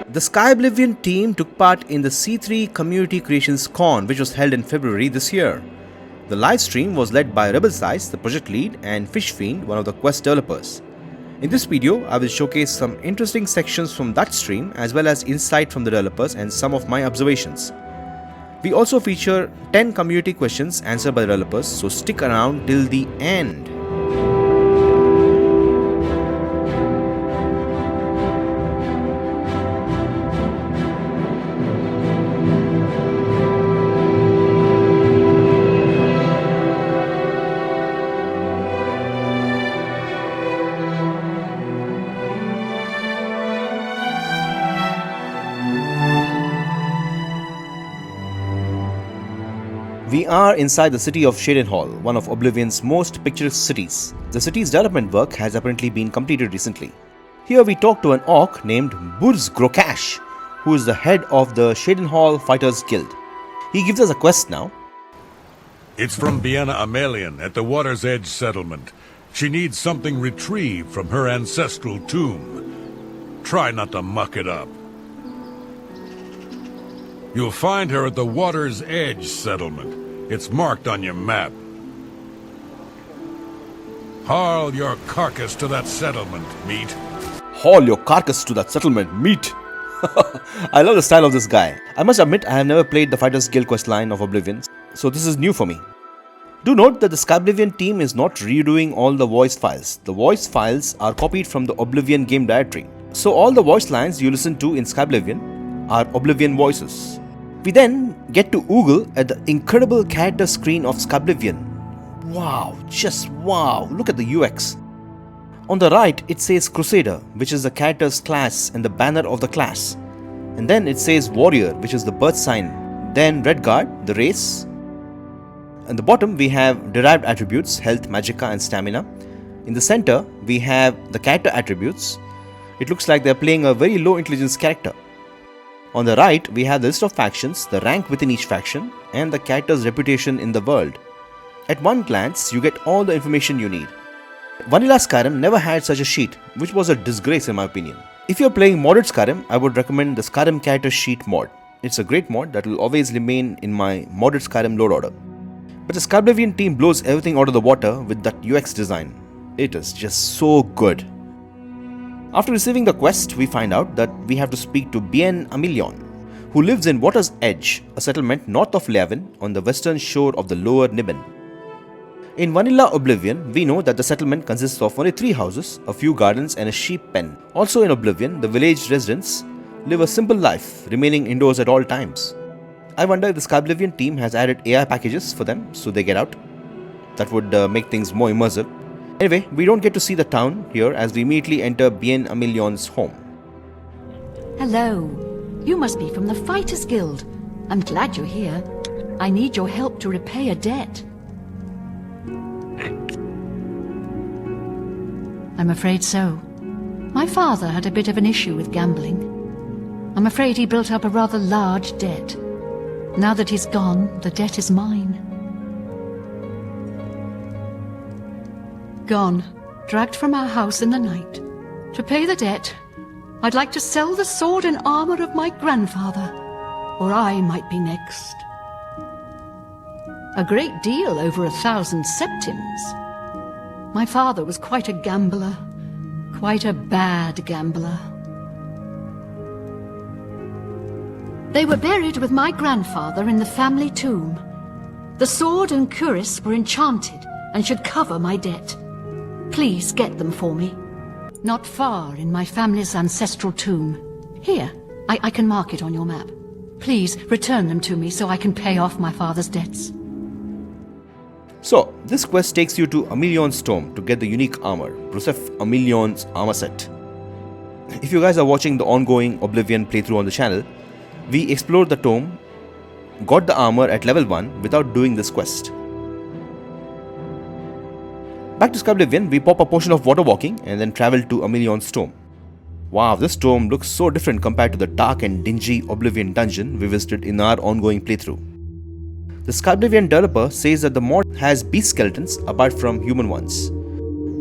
The Skyblivion team took part in the C3 Community Creations Con, which was held in February this year. The live stream was led by Rebelzize, the project lead, and Fishfiend, one of the quest developers. In this video, I will showcase some interesting sections from that stream as well as insight from the developers and some of my observations. We also feature 10 community questions answered by the developers, so stick around till the end. We are inside the city of Cheydinhal, one of Oblivion's most picturesque cities. The city's development work has apparently been completed recently. Here we talk to an orc named Burz Grokash, who is the head of the Cheydinhal Fighters Guild. He gives us a quest now. It's from Amelion at the Water's Edge settlement. She needs something retrieved from her ancestral tomb. Try not to muck it up. You'll find her at the Water's Edge settlement. It's marked on your map. Haul your carcass to that settlement, meat. Haul your carcass to that settlement, meat. I love the style of this guy. I must admit I have never played the Fighters Guild questline of Oblivion, so this is new for me. Do note that the Skyblivion team is not redoing all the voice files. The voice files are copied from the Oblivion game directory. So all the voice lines you listen to in Skyblivion are Oblivion voices. We then get to oogle at the incredible character screen of Skyblivion. Wow, just wow, look at the UX. On the right it says Crusader, which is the character's class and the banner of the class. And then it says Warrior, which is the birth sign. Then Redguard, the race. At the bottom we have derived attributes, health, magicka and stamina. In the center we have the character attributes. It looks like they are playing a very low intelligence character. On the right, we have the list of factions, the rank within each faction, and the character's reputation in the world. At one glance, you get all the information you need. Vanilla Skyrim never had such a sheet, which was a disgrace in my opinion. If you're playing modded Skyrim, I would recommend the Skyrim character sheet mod. It's a great mod that will always remain in my modded Skyrim load order. But the Skyblivion team blows everything out of the water with that UX design. It is just so good. After receiving the quest, we find out that we have to speak to Amelion, who lives in Water's Edge, a settlement north of Levin on the western shore of the lower Niben. In Vanilla Oblivion, we know that the settlement consists of only 3 houses, a few gardens and a sheep pen. Also in Oblivion, the village residents live a simple life, remaining indoors at all times. I wonder if the Skyblivion team has added AI packages for them so they get out. That would make things more immersive. Anyway, we don't get to see the town here as we immediately enter Amelion's home. Hello. You must be from the Fighters Guild. I'm glad you're here. I need your help to repay a debt. I'm afraid so. My father had a bit of an issue with gambling. I'm afraid he built up a rather large debt. Now that he's gone, the debt is mine. Gone, dragged from our house in the night. To pay the debt, I'd like to sell the sword and armor of my grandfather, or I might be next. A great deal over 1,000 septims. My father was quite a gambler, quite a bad gambler. They were buried with my grandfather in the family tomb. The sword and cuirass were enchanted and should cover my debt. Please get them for me. Not far in my family's ancestral tomb. Here, I can mark it on your map. Please return them to me so I can pay off my father's debts. So, this quest takes you to Amelion's tomb to get the unique armor, Brusef Amelion's armor set. If you guys are watching the ongoing Oblivion playthrough on the channel, we explored the tomb, got the armor at level 1 without doing this quest. Back to Skyblivion, we pop a potion of water walking and then travel to Amelion's tomb. Wow, this tomb looks so different compared to the dark and dingy Oblivion dungeon we visited in our ongoing playthrough. The Skyblivion developer says that the mod has beast skeletons apart from human ones.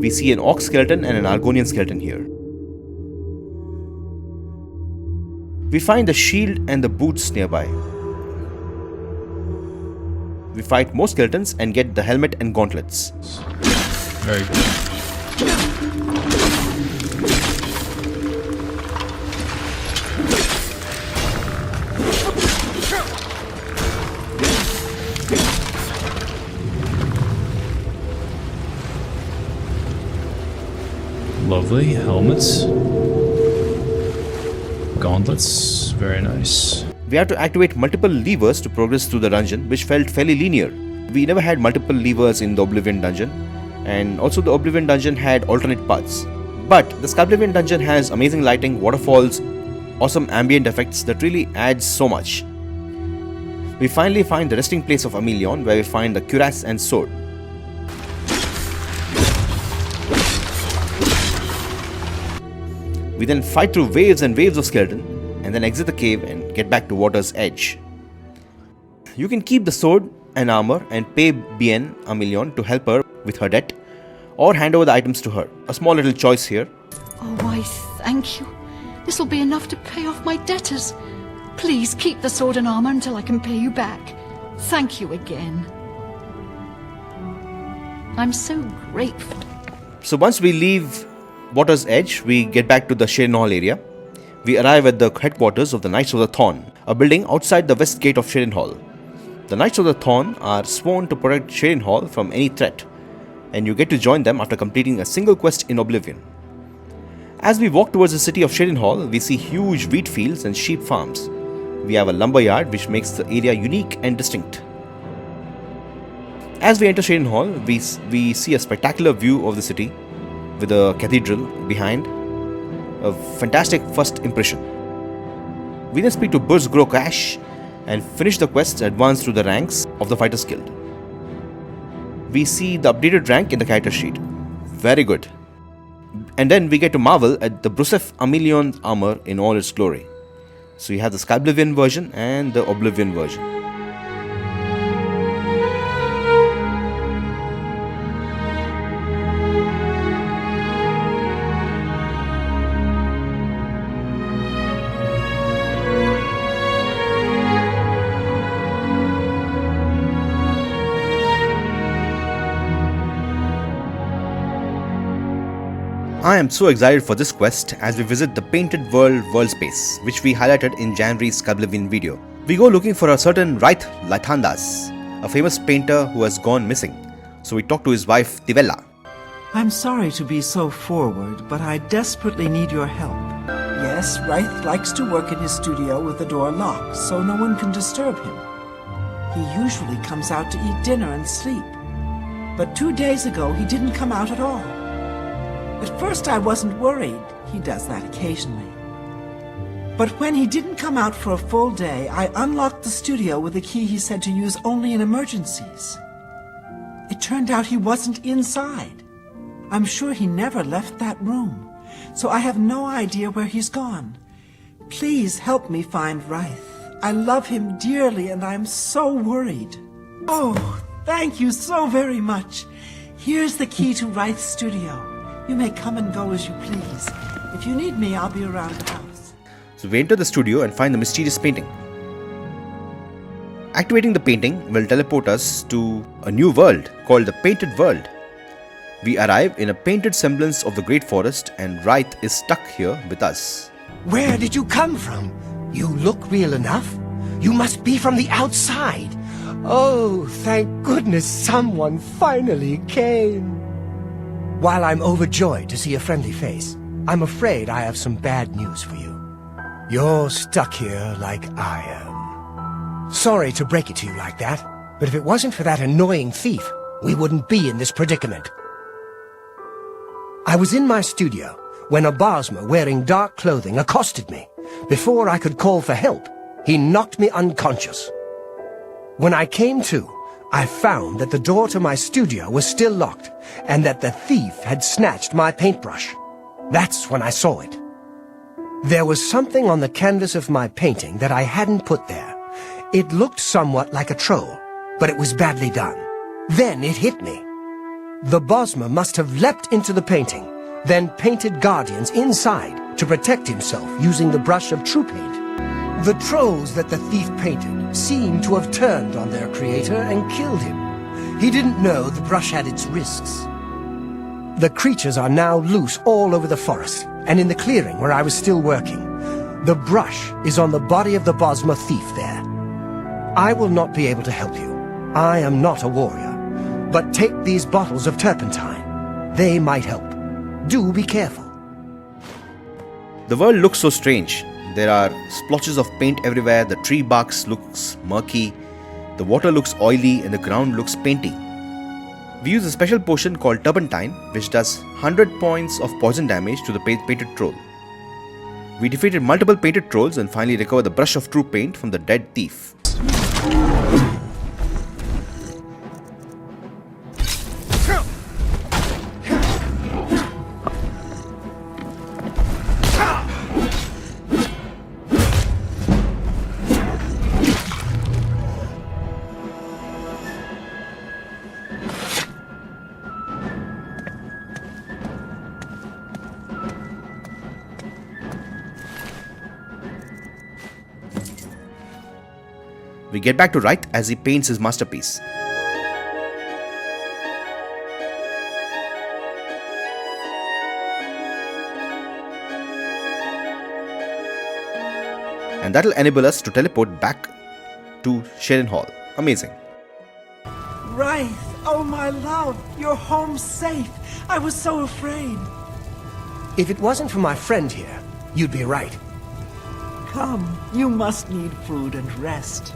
We see an orc skeleton and an Argonian skeleton here. We find the shield and the boots nearby. We fight more skeletons and get the helmet and gauntlets. Very good. Lovely. Helmets. Gauntlets. Very nice. We have to activate multiple levers to progress through the dungeon, which felt fairly linear. We never had multiple levers in the Oblivion dungeon, and also the Oblivion dungeon had alternate paths. But the Skyblivion dungeon has amazing lighting, waterfalls, awesome ambient effects that really adds so much. We finally find the resting place of Amelion, where we find the cuirass and sword. We then fight through waves and waves of skeleton, and then exit the cave and get back to water's edge. You can keep the sword and armor and pay Bien Amelion to help her with her debt, or hand over the items to her. A small little choice here. Oh, I thank you. This'll be enough to pay off my debtors. Please keep the sword and armor until I can pay you back. Thank you again. I'm so grateful. So once we leave Water's Edge, we get back to the Cheydinhal area. We arrive at the headquarters of the Knights of the Thorn, a building outside the west gate of Cheydinhal. The Knights of the Thorn are sworn to protect Cheydinhal from any threat, and you get to join them after completing a single quest in Oblivion. As we walk towards the city of Cheydinhal, we see huge wheat fields and sheep farms. We have a lumber yard which makes the area unique and distinct. As we enter Cheydinhal, we see a spectacular view of the city with a cathedral behind. A fantastic first impression. We then speak to Burz Grokash and finish the quest to advance through the ranks of the Fighters Guild. We see the updated rank in the character sheet. Very good. And then we get to marvel at the Brusef Amelion's armor in all its glory. So you have the Skyblivion version and the Oblivion version. I am so excited for this quest as we visit the Painted World space, which we highlighted in January's Skyblivion video. We go looking for a certain Raith Lathandas, a famous painter who has gone missing. So we talk to his wife Tivella. I'm sorry to be so forward, but I desperately need your help. Yes, Raith likes to work in his studio with the door locked, so no one can disturb him. He usually comes out to eat dinner and sleep. But 2 days ago, he didn't come out at all. At first I wasn't worried. He does that occasionally. But when he didn't come out for a full day, I unlocked the studio with a key he said to use only in emergencies. It turned out he wasn't inside. I'm sure he never left that room, so I have no idea where he's gone. Please help me find Raith. I love him dearly and I'm so worried. Oh, thank you so very much. Here's the key to Raith's studio. You may come and go as you please. If you need me, I'll be around the house. So we enter the studio and find the mysterious painting. Activating the painting will teleport us to a new world called the Painted World. We arrive in a painted semblance of the Great Forest and Raith is stuck here with us. Where did you come from? You look real enough. You must be from the outside. Oh, thank goodness someone finally came. While I'm overjoyed to see a friendly face, I'm afraid I have some bad news for you. You're stuck here like I am. Sorry to break it to you like that, but if it wasn't for that annoying thief, we wouldn't be in this predicament. I was in my studio when a Bosmer wearing dark clothing accosted me. Before I could call for help, he knocked me unconscious. When I came to, I found that the door to my studio was still locked, and that the thief had snatched my paintbrush. That's when I saw it. There was something on the canvas of my painting that I hadn't put there. It looked somewhat like a troll, but it was badly done. Then it hit me. The Bosmer must have leapt into the painting, then painted guardians inside to protect himself using the brush of true paint. The trolls that the thief painted seem to have turned on their creator and killed him. He didn't know the brush had its risks. The creatures are now loose all over the forest, and in the clearing where I was still working. The brush is on the body of the Bosma thief there. I will not be able to help you. I am not a warrior. But take these bottles of turpentine. They might help. Do be careful. The world looks so strange. There are splotches of paint everywhere, the tree barks looks murky, the water looks oily and the ground looks painty. We use a special potion called turpentine which does 100 points of poison damage to the painted troll. We defeated multiple painted trolls and finally recovered the brush of true paint from the dead thief. We get back to Wright as he paints his masterpiece. And that'll enable us to teleport back to Cheydinhal. Amazing. Wraith, oh my love, you're home safe. I was so afraid. If it wasn't for my friend here, you'd be right. Come, you must need food and rest.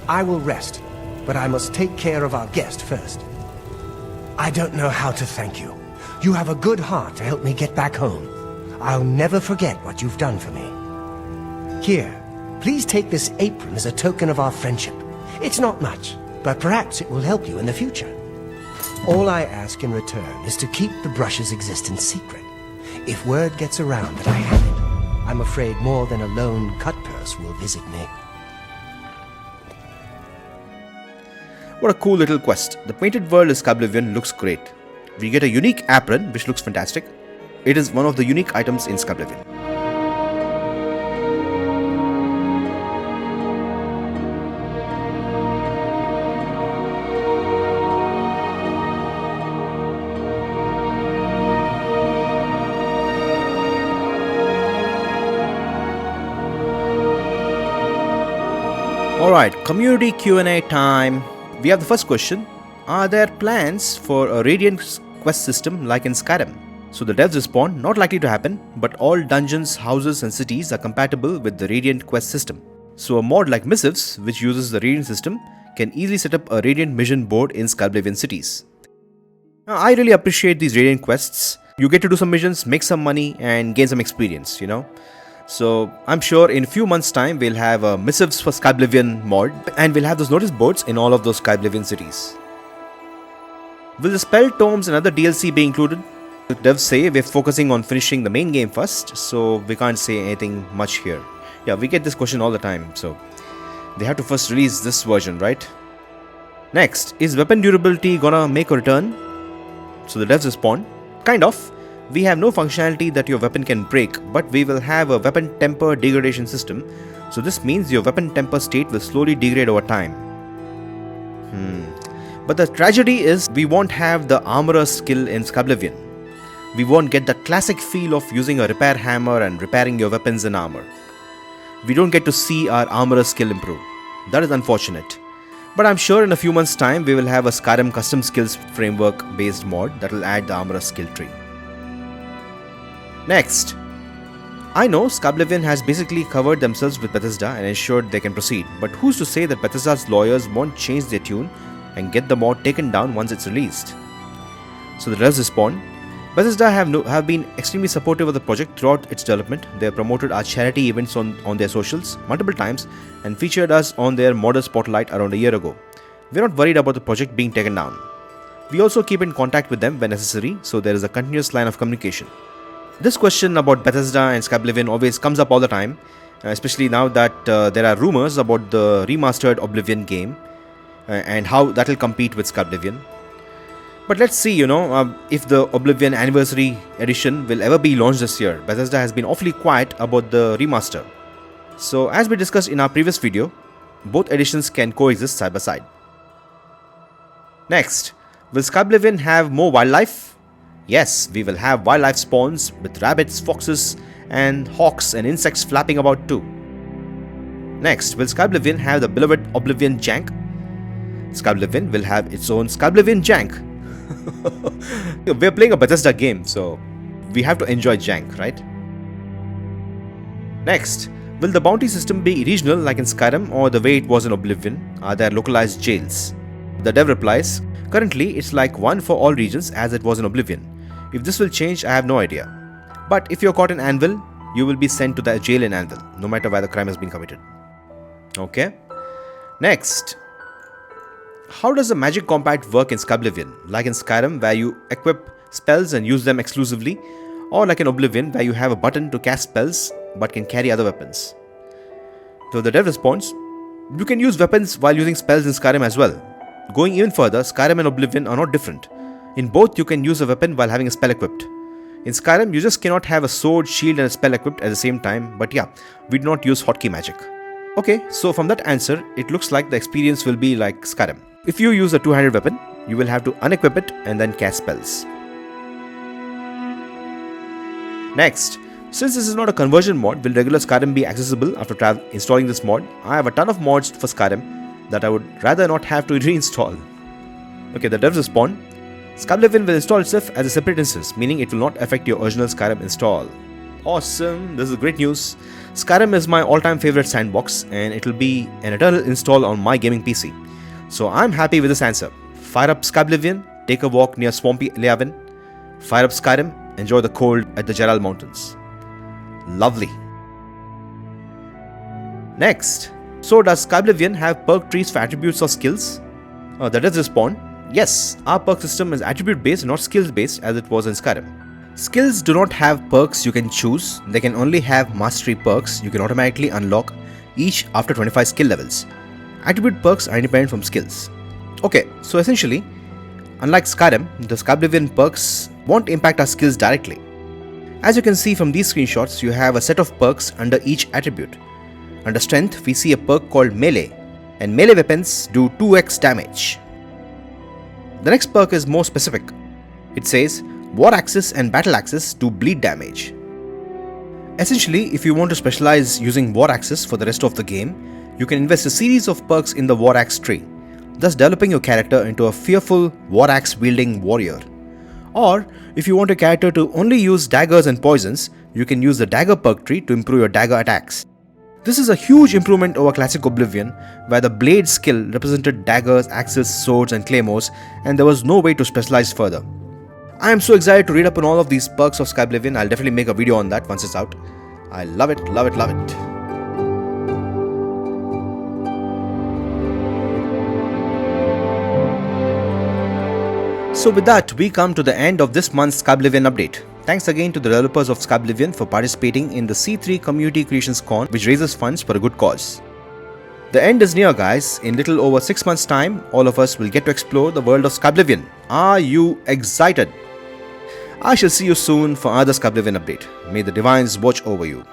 I will rest, but I must take care of our guest first. I don't know how to thank you. You have a good heart to help me get back home. I'll never forget what you've done for me. Here, please take this apron as a token of our friendship. It's not much, but perhaps it will help you in the future. All I ask in return is to keep the brush's existence secret. If word gets around that I have it, I'm afraid more than a lone cutpurse will visit me. What a cool little quest. The painted world of Skyblivion looks great. We get a unique apron which looks fantastic. It is one of the unique items in Skyblivion. Alright, community Q&A time. We have the first question. Are there plans for a Radiant quest system like in Skyrim? So the devs respond, not likely to happen, but all dungeons, houses and cities are compatible with the Radiant quest system. So a mod like Missives, which uses the Radiant system, can easily set up a Radiant mission board in Skyblivion cities. Now, I really appreciate these Radiant quests. You get to do some missions, make some money and gain some experience, you know. So I'm sure in a few months time we'll have a Missives for Skyblivion mod and we'll have those notice boards in all of those Skyblivion cities. Will the spell tomes and other DLC be included? The devs say we're focusing on finishing the main game first, so we can't say anything much here. Yeah, we get this question all the time, so they have to first release this version, right? Next, is weapon durability gonna make a return? So the devs respond, kind of. We have no functionality that your weapon can break, but we will have a weapon temper degradation system. So this means your weapon temper state will slowly degrade over time. But the tragedy is we won't have the armorer skill in Skyblivion. We won't get the classic feel of using a repair hammer and repairing your weapons and armor. We don't get to see our armorer skill improve. That is unfortunate. But I'm sure in a few months time we will have a Skyrim custom skills framework based mod that will add the armorer skill tree. Next, I know Skyblivion has basically covered themselves with Bethesda and ensured they can proceed, but who's to say that Bethesda's lawyers won't change their tune and get the mod taken down once it's released? So the devs respond, Bethesda have been extremely supportive of the project throughout its development. They have promoted our charity events on their socials multiple times and featured us on their modder spotlight around a year ago. We're not worried about the project being taken down. We also keep in contact with them when necessary, so there is a continuous line of communication. This question about Bethesda and Skyblivion always comes up all the time, especially now that there are rumors about the remastered Oblivion game and how that will compete with Skyblivion. But let's see, if the Oblivion Anniversary Edition will ever be launched this year. Bethesda has been awfully quiet about the remaster. So as we discussed in our previous video, both editions can coexist side by side. Next, will Skyblivion have more wildlife? Yes, we will have wildlife spawns with rabbits, foxes and hawks and insects flapping about too. Next, will Skyblivion have the beloved Oblivion jank? Skyblivion will have its own Skyblivion jank. We're playing a Bethesda game, so we have to enjoy jank, right? Next, will the bounty system be regional like in Skyrim or the way it was in Oblivion? Are there localized jails? The dev replies, currently it's like one for all regions as it was in Oblivion. If this will change, I have no idea. But if you're caught in Anvil, you will be sent to the jail in Anvil, no matter where the crime has been committed. Okay. Next, how does the magic combat work in Skyblivion? Like in Skyrim, where you equip spells and use them exclusively, or like in Oblivion, where you have a button to cast spells but can carry other weapons. So the dev responds, you can use weapons while using spells in Skyrim as well. Going even further, Skyrim and Oblivion are not different. In both, you can use a weapon while having a spell equipped. In Skyrim, you just cannot have a sword, shield and a spell equipped at the same time, but yeah, we do not use hotkey magic. Okay, so from that answer, it looks like the experience will be like Skyrim. If you use a two-handed weapon, you will have to unequip it and then cast spells. Next, since this is not a conversion mod, will regular Skyrim be accessible after installing this mod? I have a ton of mods for Skyrim that I would rather not have to reinstall. Okay, the devs respond, Skyblivion will install itself as a separate instance, meaning it will not affect your original Skyrim install. Awesome, this is great news. Skyrim is my all-time favorite sandbox and it will be an eternal install on my gaming PC. So I'm happy with this answer. Fire up Skyblivion, take a walk near swampy Leavin, fire up Skyrim, enjoy the cold at the Geral Mountains. Lovely. Next, so does Skyblivion have perk trees for attributes or skills? The devs respond, yes, our perk system is attribute based, not skills based as it was in Skyrim. Skills do not have perks you can choose, they can only have mastery perks you can automatically unlock each after 25 skill levels. Attribute perks are independent from skills. Okay, so essentially, unlike Skyrim, the Skyblivion perks won't impact our skills directly. As you can see from these screenshots, you have a set of perks under each attribute. Under strength, we see a perk called melee, and melee weapons do 2x damage. The next perk is more specific. It says, War Axes and Battle Axes do bleed damage. Essentially, if you want to specialize using War Axes for the rest of the game, you can invest a series of perks in the War Axe tree, thus developing your character into a fearful War Axe wielding warrior. Or, if you want a character to only use daggers and poisons, you can use the dagger perk tree to improve your dagger attacks. This is a huge improvement over classic Oblivion, where the blade skill represented daggers, axes, swords and claymores, and there was no way to specialize further. I am so excited to read up on all of these perks of Skyblivion. I'll definitely make a video on that once it's out. I love it, love it, love it. So with that, we come to the end of this month's Skyblivion update. Thanks again to the developers of Skyblivion for participating in the C3 Community Creations Con, which raises funds for a good cause. The end is near, guys. In little over 6 months' time, all of us will get to explore the world of Skyblivion. Are you excited? I shall see you soon for another Skyblivion update. May the divines watch over you.